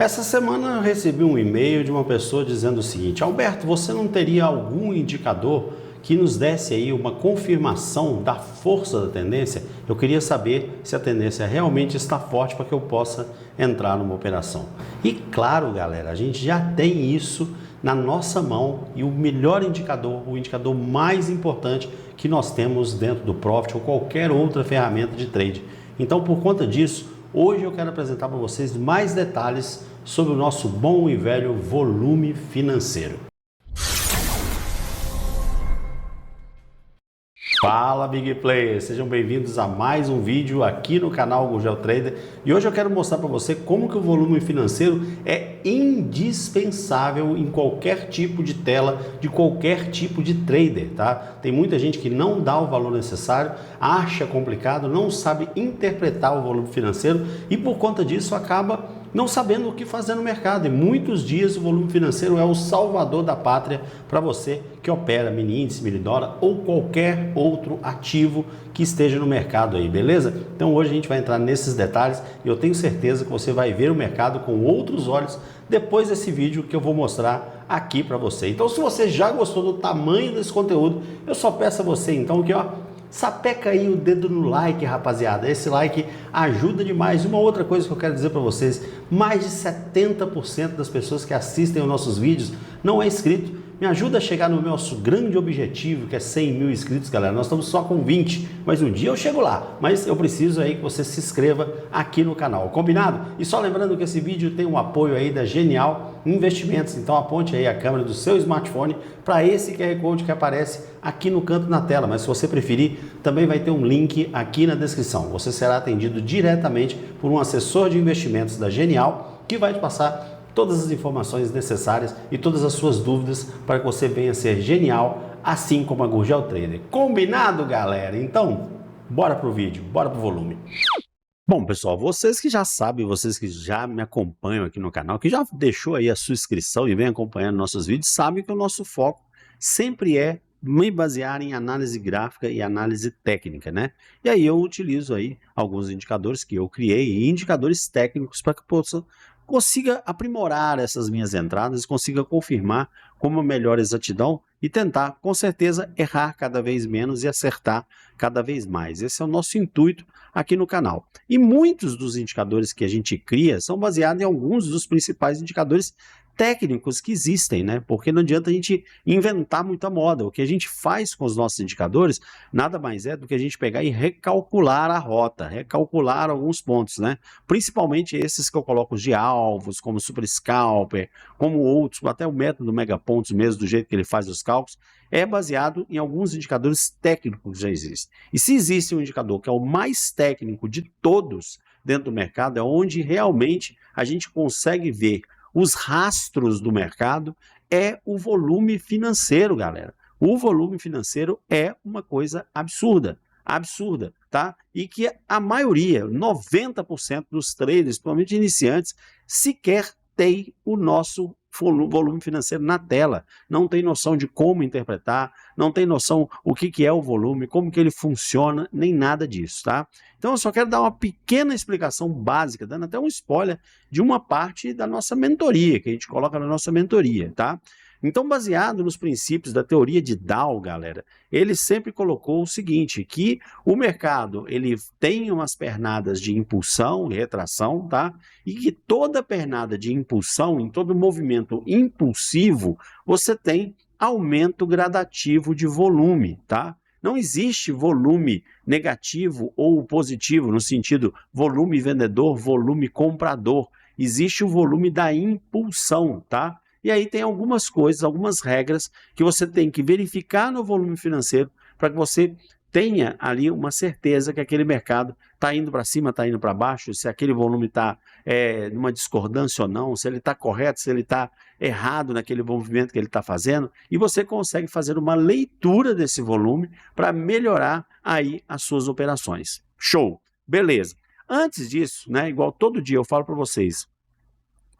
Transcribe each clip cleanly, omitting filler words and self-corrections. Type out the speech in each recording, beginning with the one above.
Essa semana eu recebi um e-mail de uma pessoa dizendo o seguinte: Alberto, você não teria algum indicador que nos desse aí uma confirmação da força da tendência? Eu queria saber se a tendência realmente está forte para que eu possa entrar numa operação. E claro, galera, a gente já tem isso na nossa mão e o melhor indicador, o indicador mais importante que nós temos dentro do Profit ou qualquer outra ferramenta de trade. Então, por conta disso, hoje eu quero apresentar para vocês mais detalhes sobre o nosso bom e velho volume financeiro. Fala Big Players, sejam bem-vindos a mais um vídeo aqui no canal Gurgel Trader e hoje eu quero mostrar para você como que o volume financeiro é indispensável em qualquer tipo de tela, de qualquer tipo de trader, tá? Tem muita gente que não dá o valor necessário, acha complicado, não sabe interpretar o volume financeiro e por conta disso acaba não sabendo o que fazer no mercado. E muitos dias o volume financeiro é o salvador da pátria para você que opera mini índice, mini dólar ou qualquer outro ativo que esteja no mercado aí, beleza? Então hoje a gente vai entrar nesses detalhes e eu tenho certeza que você vai ver o mercado com outros olhos depois desse vídeo que eu vou mostrar aqui para você. Então se você já gostou do tamanho desse conteúdo, eu só peço a você então que sapeca aí o dedo no like, rapaziada. Esse like ajuda demais. Uma outra coisa que eu quero dizer para vocês, mais de 70% das pessoas que assistem aos nossos vídeos não é inscrito. Me ajuda a chegar no nosso grande objetivo, que é 100 mil inscritos, galera. Nós estamos só com 20, mas um dia eu chego lá. Mas eu preciso aí que você se inscreva aqui no canal, combinado? E só lembrando que esse vídeo tem um apoio aí da Genial Investimentos. Então aponte aí a câmera do seu smartphone para esse QR Code que aparece aqui no canto na tela. Mas se você preferir, também vai ter um link aqui na descrição. Você será atendido diretamente por um assessor de investimentos da Genial que vai te passar todas as informações necessárias e todas as suas dúvidas para que você venha ser genial, assim como a Gurgel Trader. Combinado, galera? Então, bora pro vídeo, bora pro volume. Bom, pessoal, vocês que já sabem, vocês que já me acompanham aqui no canal, que já deixou aí a sua inscrição e vem acompanhando nossos vídeos, sabem que o nosso foco sempre é me basear em análise gráfica e análise técnica, né? E aí eu utilizo aí alguns indicadores que eu criei e indicadores técnicos para que consiga aprimorar essas minhas entradas, consiga confirmar com uma melhor exatidão e tentar, com certeza, errar cada vez menos e acertar cada vez mais. Esse é o nosso intuito aqui no canal. E muitos dos indicadores que a gente cria são baseados em alguns dos principais indicadores técnicos que existem, né? Porque não adianta a gente inventar muita moda. O que a gente faz com os nossos indicadores nada mais é do que a gente pegar e recalcular a rota, recalcular alguns pontos, né? Principalmente esses que eu coloco de alvos, como Super Scalper, como outros, até o método Megapontos mesmo, do jeito que ele faz os cálculos, é baseado em alguns indicadores técnicos que já existem. E se existe um indicador que é o mais técnico de todos dentro do mercado, é onde realmente a gente consegue ver os rastros do mercado, é o volume financeiro, galera. O volume financeiro é uma coisa absurda, tá? E que a maioria, 90% dos traders, principalmente iniciantes, sequer tem o nosso volume financeiro na tela, não tem noção de como interpretar, não tem noção o que é o volume, como que ele funciona, nem nada disso, tá? Então eu só quero dar uma pequena explicação básica, dando até um spoiler de uma parte da nossa mentoria, que a gente coloca na nossa mentoria, tá? Então, baseado nos princípios da teoria de Dow, galera, ele sempre colocou o seguinte, que o mercado ele tem umas pernadas de impulsão e retração, tá? E que toda pernada de impulsão, em todo movimento impulsivo, você tem aumento gradativo de volume, tá? Não existe volume negativo ou positivo, no sentido volume vendedor, volume comprador. Existe o volume da impulsão, tá? E aí tem algumas coisas, algumas regras que você tem que verificar no volume financeiro para que você tenha ali uma certeza que aquele mercado está indo para cima, está indo para baixo, se aquele volume está numa discordância ou não, se ele está correto, se ele está errado naquele movimento que ele está fazendo, e você consegue fazer uma leitura desse volume para melhorar aí as suas operações. Show! Beleza! Antes disso, né, igual todo dia eu falo para vocês,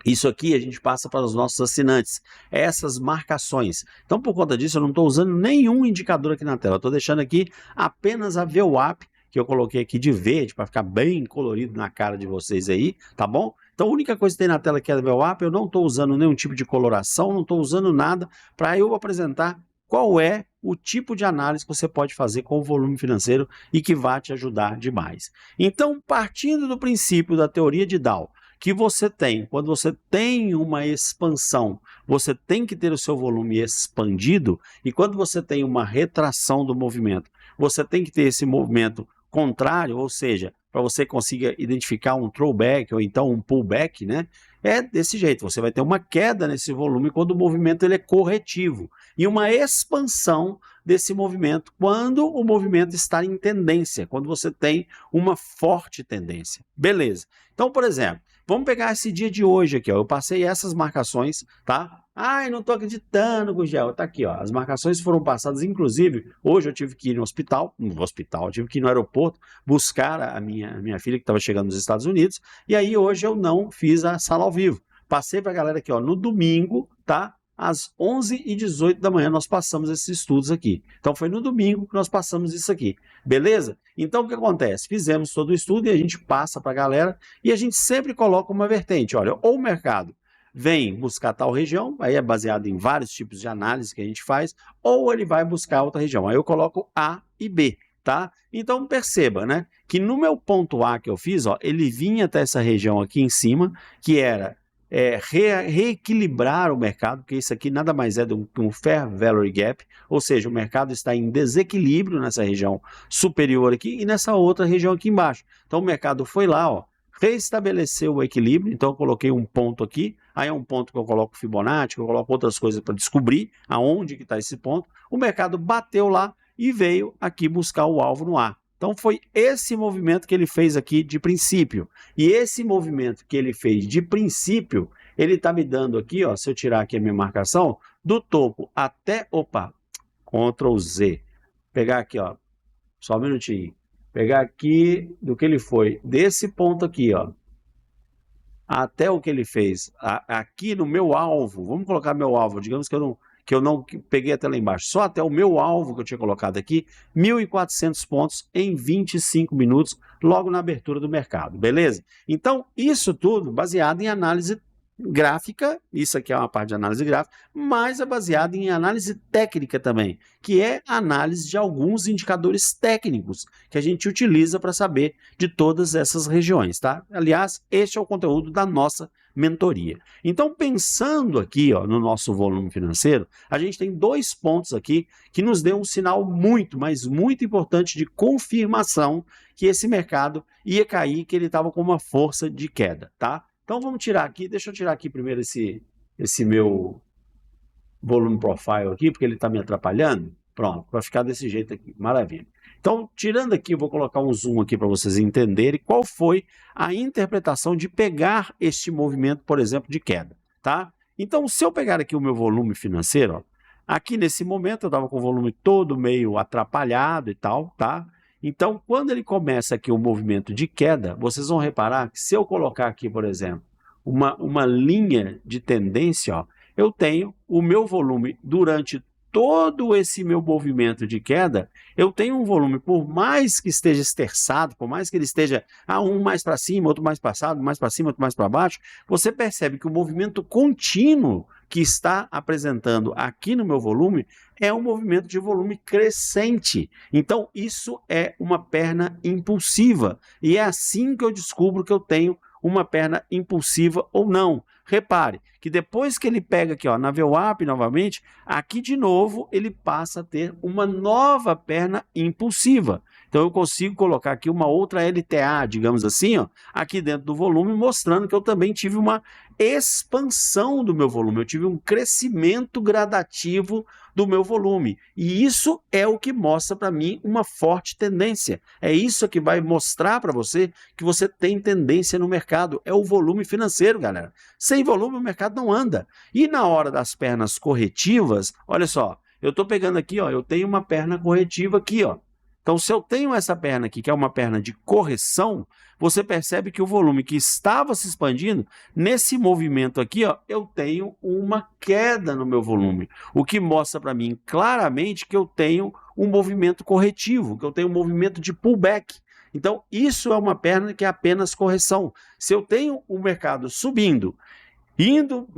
isso aqui a gente passa para os nossos assinantes, essas marcações. Então, por conta disso, eu não estou usando nenhum indicador aqui na tela. Estou deixando aqui apenas a VWAP, que eu coloquei aqui de verde, para ficar bem colorido na cara de vocês aí, tá bom? Então a única coisa que tem na tela que é VWAP, eu não estou usando nenhum tipo de coloração, não estou usando nada para eu apresentar qual é o tipo de análise que você pode fazer com o volume financeiro e que vai te ajudar demais. Então, partindo do princípio da teoria de Dow, que você tem, quando você tem uma expansão, você tem que ter o seu volume expandido, e quando você tem uma retração do movimento, você tem que ter esse movimento contrário, ou seja, para você consiga identificar um throwback ou então um pullback, né? É desse jeito, você vai ter uma queda nesse volume quando o movimento ele é corretivo e uma expansão desse movimento quando o movimento está em tendência, quando você tem uma forte tendência. Beleza. Então, por exemplo, vamos pegar esse dia de hoje aqui, ó. Eu passei essas marcações, tá? Ai, não tô acreditando, Gugel. Tá aqui, ó. As marcações foram passadas, inclusive, hoje eu tive que ir no hospital, eu tive que ir no aeroporto buscar a minha filha que estava chegando nos Estados Unidos, e aí hoje eu não fiz a sala ao vivo. Passei pra galera aqui, ó, no domingo, tá? Às 11h18 da manhã nós passamos esses estudos aqui. Então foi no domingo que nós passamos isso aqui. Beleza? Então o que acontece? Fizemos todo o estudo e a gente passa para a galera e a gente sempre coloca uma vertente. Olha, ou o mercado vem buscar tal região, aí é baseado em vários tipos de análise que a gente faz, ou ele vai buscar outra região. Aí eu coloco A e B, tá? Então perceba, né, que no meu ponto A que eu fiz, ó, ele vinha até essa região aqui em cima, que era reequilibrar o mercado, porque isso aqui nada mais é do que um Fair Value Gap, ou seja, o mercado está em desequilíbrio nessa região superior aqui e nessa outra região aqui embaixo. Então o mercado foi lá, ó, reestabeleceu o equilíbrio, então eu coloquei um ponto aqui, aí é um ponto que eu coloco Fibonacci, que eu coloco outras coisas para descobrir aonde que está esse ponto. O mercado bateu lá e veio aqui buscar o alvo no A. Então foi esse movimento que ele fez aqui de princípio. E esse movimento que ele fez de princípio, ele está me dando aqui, ó, se eu tirar aqui a minha marcação, do topo até, opa, Ctrl Z, pegar aqui, ó, só um minutinho, pegar aqui do que ele foi, desse ponto aqui, ó, até o que ele fez, aqui no meu alvo, vamos colocar meu alvo, digamos que eu não peguei até lá embaixo, só até o meu alvo que eu tinha colocado aqui, 1.400 pontos em 25 minutos, logo na abertura do mercado, beleza? Então, isso tudo baseado em análise gráfica, isso aqui é uma parte de análise gráfica, mas é baseado em análise técnica também, que é a análise de alguns indicadores técnicos que a gente utiliza para saber de todas essas regiões, tá? Aliás, este é o conteúdo da nossa mentoria. Então, pensando aqui, ó, no nosso volume financeiro, a gente tem dois pontos aqui que nos deu um sinal muito, mas muito importante de confirmação que esse mercado ia cair, que ele estava com uma força de queda, tá? Então vamos tirar aqui, deixa eu tirar aqui primeiro esse meu volume profile aqui, porque ele está me atrapalhando. Pronto, vai ficar desse jeito aqui, maravilha. Então, tirando aqui, eu vou colocar um zoom aqui para vocês entenderem qual foi a interpretação de pegar este movimento, por exemplo, de queda, tá? Então, se eu pegar aqui o meu volume financeiro, ó, aqui nesse momento eu estava com o volume todo meio atrapalhado e tal, tá? Então, quando ele começa aqui o movimento de queda, vocês vão reparar que se eu colocar aqui, por exemplo, uma linha de tendência, ó, eu tenho o meu volume durante todo esse meu movimento de queda, eu tenho um volume, por mais que esteja esterçado, por mais que ele esteja um mais para cima, outro mais passado, mais para cima, outro mais para baixo, você percebe que o movimento contínuo que está apresentando aqui no meu volume é um movimento de volume crescente. Então, isso é uma perna impulsiva. E é assim que eu descubro que eu tenho uma perna impulsiva ou não. Repare que depois que ele pega aqui, ó, na VWAP novamente, aqui de novo ele passa a ter uma nova perna impulsiva. Então eu consigo colocar aqui uma outra LTA, digamos assim, ó, aqui dentro do volume, mostrando que eu também tive uma expansão do meu volume, eu tive um crescimento gradativo do meu volume. E isso é o que mostra para mim uma forte tendência. É isso que vai mostrar para você que você tem tendência no mercado. É o volume financeiro, galera. Sem volume o mercado não anda. E na hora das pernas corretivas, olha só, eu estou pegando aqui, ó, eu tenho uma perna corretiva aqui, ó. Então, se eu tenho essa perna aqui, que é uma perna de correção, você percebe que o volume que estava se expandindo, nesse movimento aqui, ó, eu tenho uma queda no meu volume, o que mostra para mim claramente que eu tenho um movimento corretivo, que eu tenho um movimento de pullback. Então, isso é uma perna que é apenas correção. Se eu tenho o mercado subindo, indo,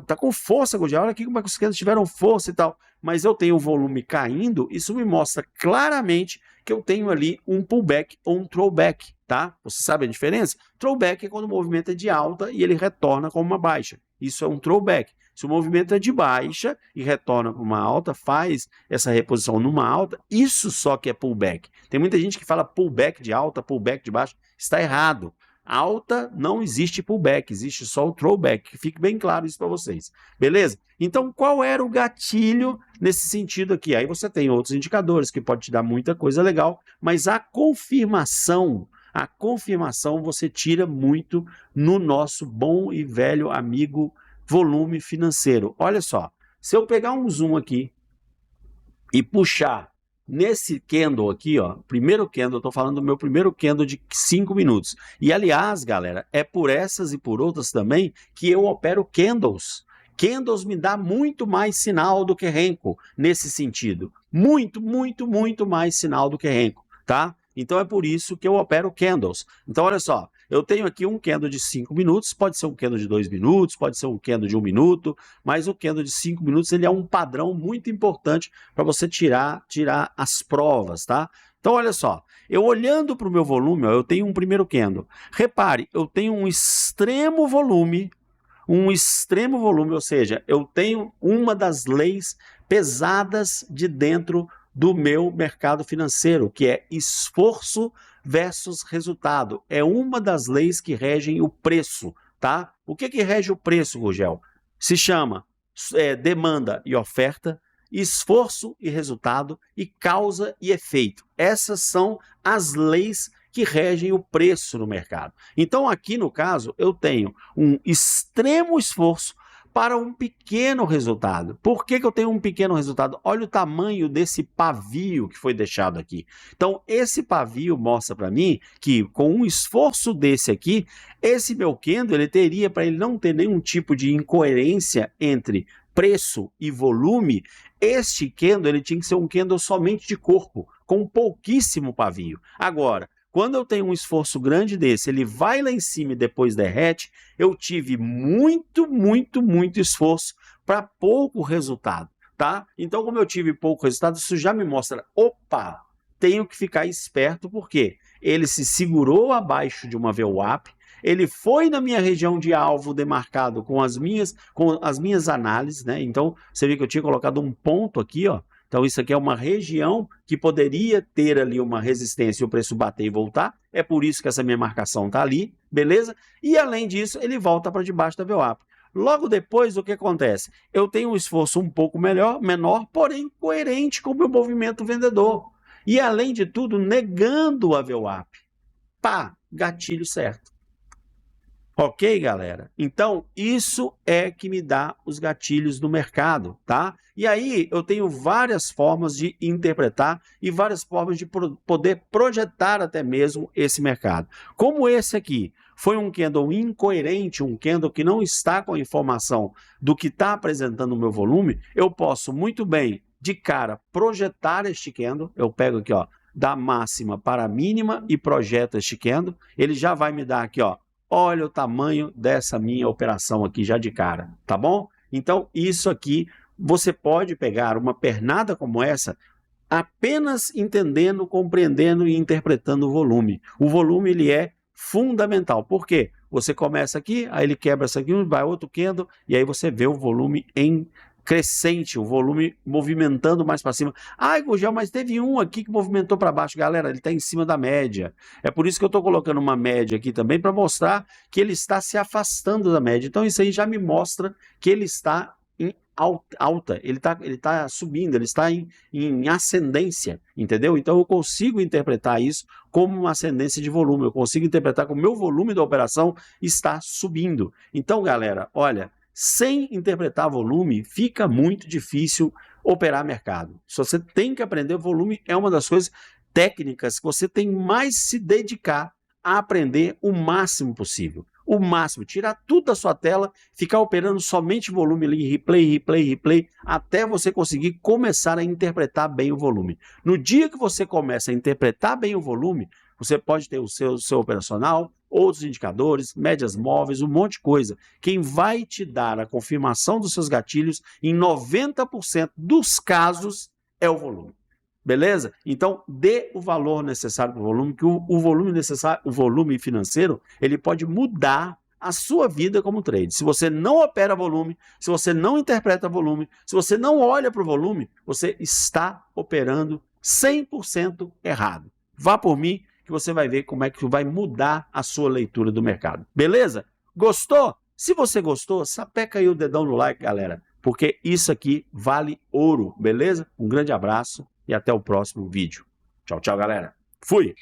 tá com força, Gurgel, olha aqui como é que os candles tiveram força e tal, mas eu tenho o volume caindo, isso me mostra claramente que eu tenho ali um pullback ou um throwback, tá? Você sabe a diferença? Throwback é quando o movimento é de alta e ele retorna como uma baixa. Isso é um throwback. Se o movimento é de baixa e retorna para uma alta, faz essa reposição numa alta, isso só que é pullback. Tem muita gente que fala pullback de alta, pullback de baixa, está errado. Alta não existe pullback, existe só o throwback. Fique bem claro isso para vocês. Beleza? Então, qual era o gatilho nesse sentido aqui? Aí você tem outros indicadores que pode te dar muita coisa legal, mas a confirmação você tira muito no nosso bom e velho amigo volume financeiro. Olha só, se eu pegar um zoom aqui e puxar nesse candle aqui, ó, primeiro candle, eu estou falando do meu primeiro candle de 5 minutos. E, aliás, galera, é por essas e por outras também que eu opero candles. Candles me dá muito mais sinal do que Renko nesse sentido. Muito, muito, muito mais sinal do que Renko, tá? Então, é por isso que eu opero candles. Então, olha só, eu tenho aqui um candle de 5 minutos, pode ser um candle de 2 minutos, pode ser um candle de 1 minuto, mas o candle de 5 minutos ele é um padrão muito importante para você tirar as provas, tá? Então, olha só, eu olhando para o meu volume, ó, eu tenho um primeiro candle. Repare, eu tenho um extremo volume, ou seja, eu tenho uma das leis pesadas de dentro do meu mercado financeiro, que é esforço versus resultado. É uma das leis que regem o preço, tá? O que rege o preço, Gurgel? Se chama demanda e oferta, esforço e resultado e causa e efeito. Essas são as leis que regem o preço no mercado. Então, aqui no caso, eu tenho um extremo esforço para um pequeno resultado. Por que eu tenho um pequeno resultado? Olha o tamanho desse pavio que foi deixado aqui. Então, esse pavio mostra para mim que, com um esforço desse aqui, esse meu candle, ele teria, para ele não ter nenhum tipo de incoerência entre preço e volume, este candle ele tinha que ser um candle somente de corpo, com pouquíssimo pavio. Agora, quando eu tenho um esforço grande desse, ele vai lá em cima e depois derrete, eu tive muito, muito, muito esforço para pouco resultado, tá? Então, como eu tive pouco resultado, isso já me mostra, opa, tenho que ficar esperto, porque ele se segurou abaixo de uma VWAP, ele foi na minha região de alvo demarcado com as minhas análises, né? Então, você vê que eu tinha colocado um ponto aqui, ó. Então, isso aqui é uma região que poderia ter ali uma resistência e o preço bater e voltar. É por isso que essa minha marcação está ali, beleza? E, além disso, ele volta para debaixo da VWAP. Logo depois, o que acontece? Eu tenho um esforço um pouco menor, porém coerente com o meu movimento vendedor. E, além de tudo, negando a VWAP. Pá, gatilho certo. Ok, galera? Então, isso é que me dá os gatilhos do mercado, tá? E aí, eu tenho várias formas de interpretar e várias formas de poder projetar até mesmo esse mercado. Como esse aqui foi um candle incoerente, um candle que não está com a informação do que está apresentando o meu volume, eu posso muito bem, de cara, projetar este candle. Eu pego aqui, ó, da máxima para a mínima e projeto este candle. Ele já vai me dar aqui, ó, olha o tamanho dessa minha operação aqui já de cara, tá bom? Então, isso aqui, você pode pegar uma pernada como essa apenas entendendo, compreendendo e interpretando o volume. O volume, ele é fundamental. Por quê? Você começa aqui, aí ele quebra isso aqui, vai outro candle, e aí você vê o volume em crescente, o volume movimentando mais para cima. Ai, Gurgel, mas teve um aqui que movimentou para baixo. Galera, ele está em cima da média. É por isso que eu estou colocando uma média aqui também, para mostrar que ele está se afastando da média. Então, isso aí já me mostra que ele está em alta, ele tá subindo, ele está em ascendência, entendeu? Então, eu consigo interpretar isso como uma ascendência de volume. Eu consigo interpretar como o meu volume da operação está subindo. Então, galera, olha, sem interpretar volume, fica muito difícil operar mercado. Se você tem que aprender volume, é uma das coisas técnicas que você tem mais se dedicar a aprender o máximo possível. O máximo, tirar tudo da sua tela, ficar operando somente volume ali, replay, até você conseguir começar a interpretar bem o volume. No dia que você começa a interpretar bem o volume, Você pode ter o seu operacional, outros indicadores, médias móveis, um monte de coisa. Quem vai te dar a confirmação dos seus gatilhos, em 90% dos casos, é o volume. Beleza? Então, dê o valor necessário para o volume, que o volume necessário, o volume financeiro, ele pode mudar a sua vida como trade. Se você não opera volume, se você não interpreta volume, se você não olha para o volume, você está operando 100% errado. Vá por mim que você vai ver como é que vai mudar a sua leitura do mercado. Beleza? Gostou? Se você gostou, sapeca aí o dedão no like, galera, porque isso aqui vale ouro, beleza? Um grande abraço e até o próximo vídeo. Tchau, tchau, galera. Fui!